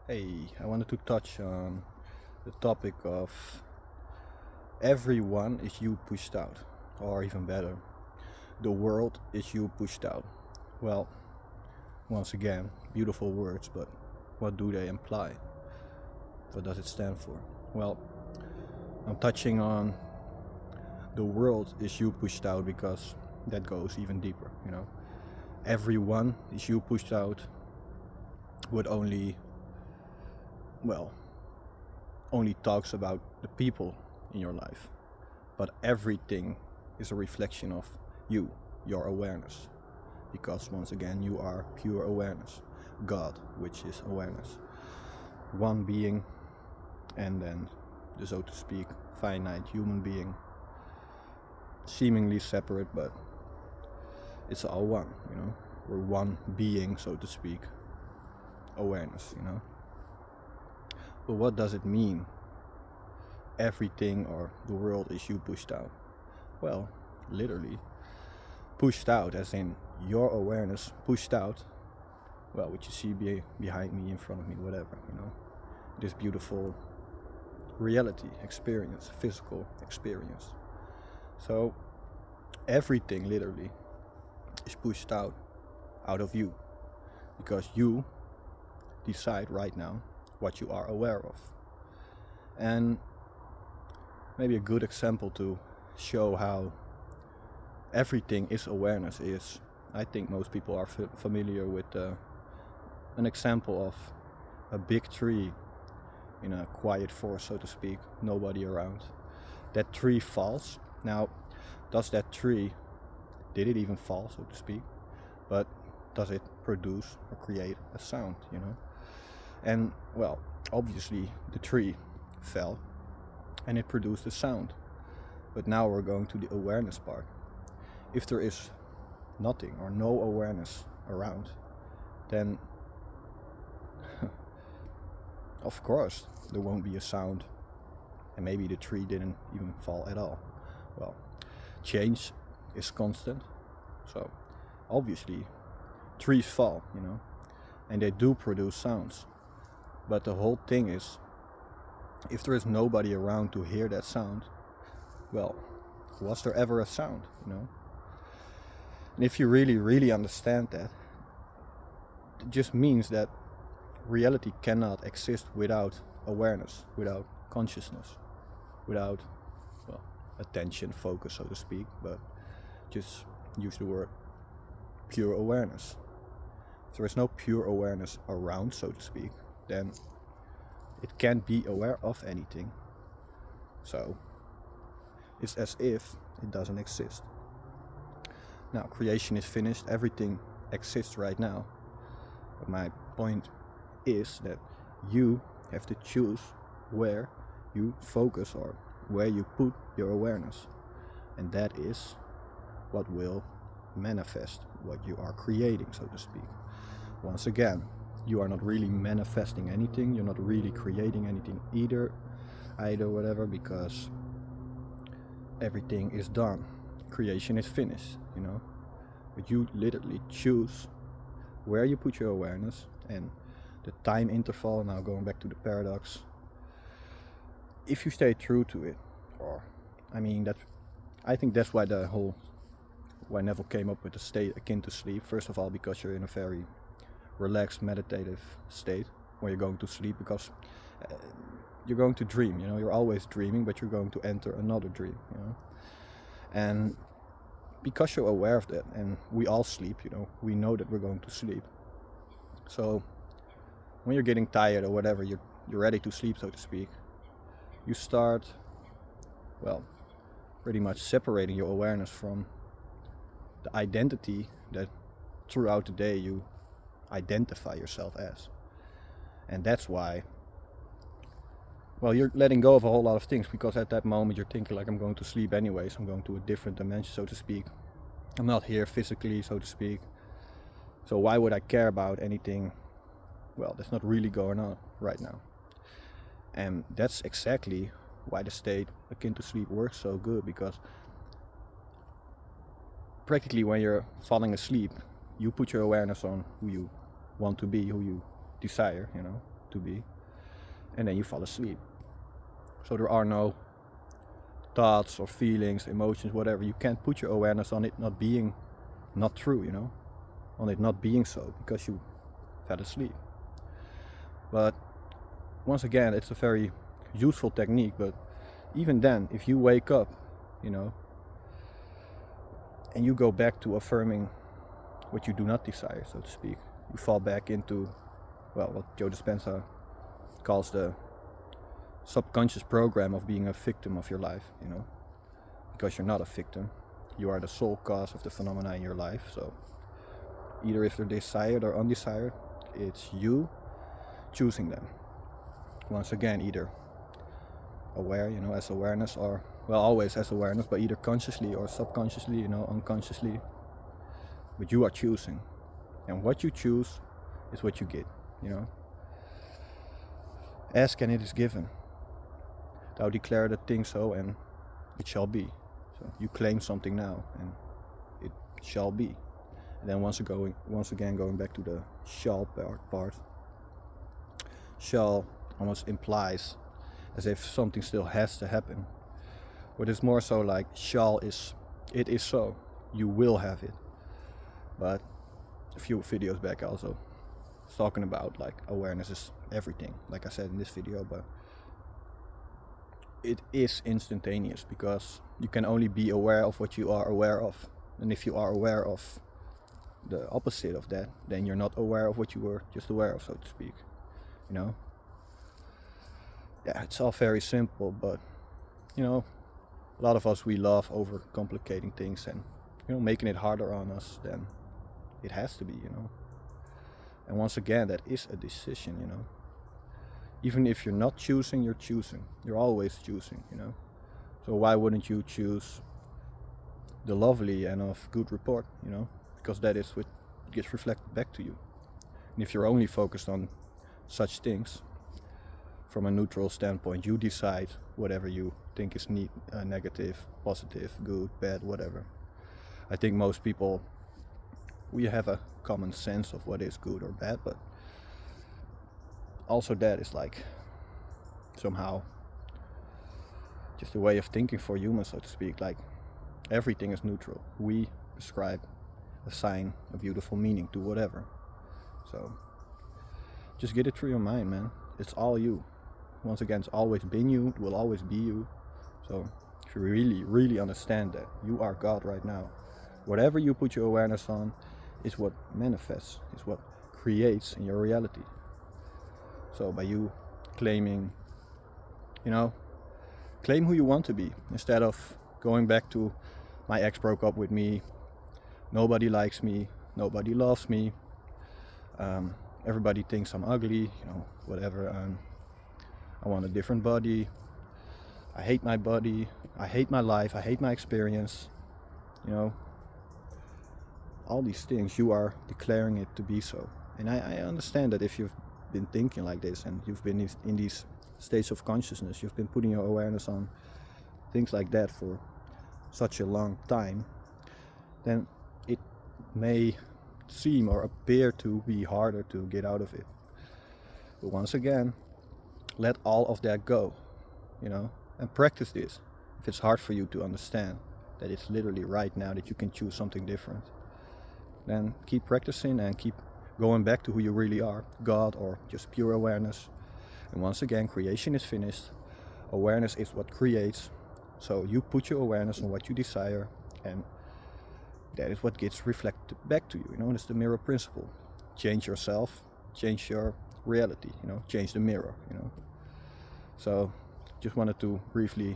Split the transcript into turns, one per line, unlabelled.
Hey, I wanted to touch on the topic of everyone is you pushed out, or even better, the world is you pushed out. Well, once again, beautiful words, but what do they imply? What does it stand for? Well, I'm touching on the world is you pushed out because that goes even deeper. Everyone is you pushed out would well, only talks about the people in your life, but everything is a reflection of you, your awareness. Because once again, you are pure awareness, God, which is awareness, one being, and then the so to speak finite human being, seemingly separate, but it's all one. We're one being, so to speak, awareness. But what does it mean? Everything or the world is you pushed out. Well, literally pushed out, as in your awareness pushed out. Well, what you see behind me, in front of me, whatever. This beautiful reality experience, physical experience. So everything literally is pushed out of you, because you decide right now what you are aware of. And maybe a good example to show how everything is awareness is, I think most people are familiar with an example of a big tree in a quiet forest, so to speak, nobody around. That tree falls. Now, did it even fall, so to speak? But does it produce or create a sound? And well, obviously the tree fell and it produced a sound. But now we're going to the awareness part. If there is nothing or no awareness around, then of course there won't be a sound, and maybe the tree didn't even fall at all. Well, change is constant, so obviously trees fall, and they do produce sounds. But the whole thing is, if there is nobody around to hear that sound, well, was there ever a sound? And if you really understand that, it just means that reality cannot exist without awareness, without consciousness, without, well, attention, focus, so to speak, but just use the word pure awareness. If there is no pure awareness around, so to speak, then it can't be aware of anything. So it's as if it doesn't exist. Now, creation is finished, everything exists right now. But my point is that you have to choose where you focus or where you put your awareness. And that is what will manifest what you are creating, so to speak. Once again, you are not really manifesting anything, you're not really creating anything either, whatever, because everything is done. Creation is finished. But you literally choose where you put your awareness, and the time interval, now going back to the paradox, if you stay true to it, I think that's why why Neville came up with a state akin to sleep. First of all, because you're in a very relaxed meditative state when you're going to sleep, because you're going to dream, you're always dreaming, but you're going to enter another dream, and because you're aware of that, and we all sleep, we know that we're going to sleep. So when you're getting tired or whatever, you're ready to sleep, so to speak, you start, well, pretty much separating your awareness from the identity that throughout the day you identify yourself as. And that's why, well, you're letting go of a whole lot of things, because at that moment you're thinking, like, I'm going to sleep anyways, I'm going to a different dimension, so to speak. I'm not here physically, so to speak. So why would I care about anything, well, that's not really going on right now? And that's exactly why the state akin to sleep works so good, because practically when you're falling asleep, you put your awareness on who you want to be, who you desire, to be, and then you fall asleep. So there are no thoughts or feelings, emotions, whatever. You can't put your awareness on it not being not true, on it not being so, because you fell asleep. But once again, it's a very useful technique, but even then, if you wake up, and you go back to affirming what you do not desire, so to speak, you fall back into, what Joe Dispenza calls the subconscious program of being a victim of your life, because you're not a victim. You are the sole cause of the phenomena in your life. So either if they're desired or undesired, it's you choosing them. Once again, either aware, as awareness, or always as awareness, but either consciously or subconsciously, unconsciously. But you are choosing, and what you choose is what you get. Ask and it is given. Thou declare the thing so, and it shall be. So you claim something now, and it shall be. And then once again going back to the shall part. Shall almost implies as if something still has to happen. But it's more so like shall is, it is so. You will have it. But a few videos back I also was talking about like awareness is everything, like I said in this video, but it is instantaneous, because you can only be aware of what you are aware of. And if you are aware of the opposite of that, then you're not aware of what you were just aware of, so to speak. Yeah, it's all very simple, but a lot of us, we love overcomplicating things and making it harder on us than it has to be. And once again, that is a decision. Even if you're not choosing, you're choosing. You're always choosing. So why wouldn't you choose the lovely and of good report? Because that is what gets reflected back to you. And if you're only focused on such things from a neutral standpoint, you decide whatever you think is negative, positive, good, bad, whatever. I think most people, we have a common sense of what is good or bad, but also that is like somehow just a way of thinking for humans, so to speak. Like everything is neutral. We assign a beautiful meaning to whatever. So just get it through your mind, man. It's all you. Once again, it's always been you, it will always be you. So if you really, really understand that you are God right now, whatever you put your awareness on is what manifests, is what creates in your reality. So by you claiming, claim who you want to be, instead of going back to my ex broke up with me, nobody likes me, nobody loves me, everybody thinks I'm ugly, whatever. I want a different body. I hate my body. I hate my life. I hate my experience. All these things, you are declaring it to be so. And I understand that if you've been thinking like this and you've been in these states of consciousness, you've been putting your awareness on things like that for such a long time, then it may seem or appear to be harder to get out of it. But once again, let all of that go, and practice this. If it's hard for you to understand that it's literally right now that you can choose something different, then keep practicing and keep going back to who you really are, God or just pure awareness. And once again, creation is finished. Awareness is what creates. So you put your awareness on what you desire, and that is what gets reflected back to you. It's the mirror principle. Change yourself, change your reality, change the mirror. So just wanted to briefly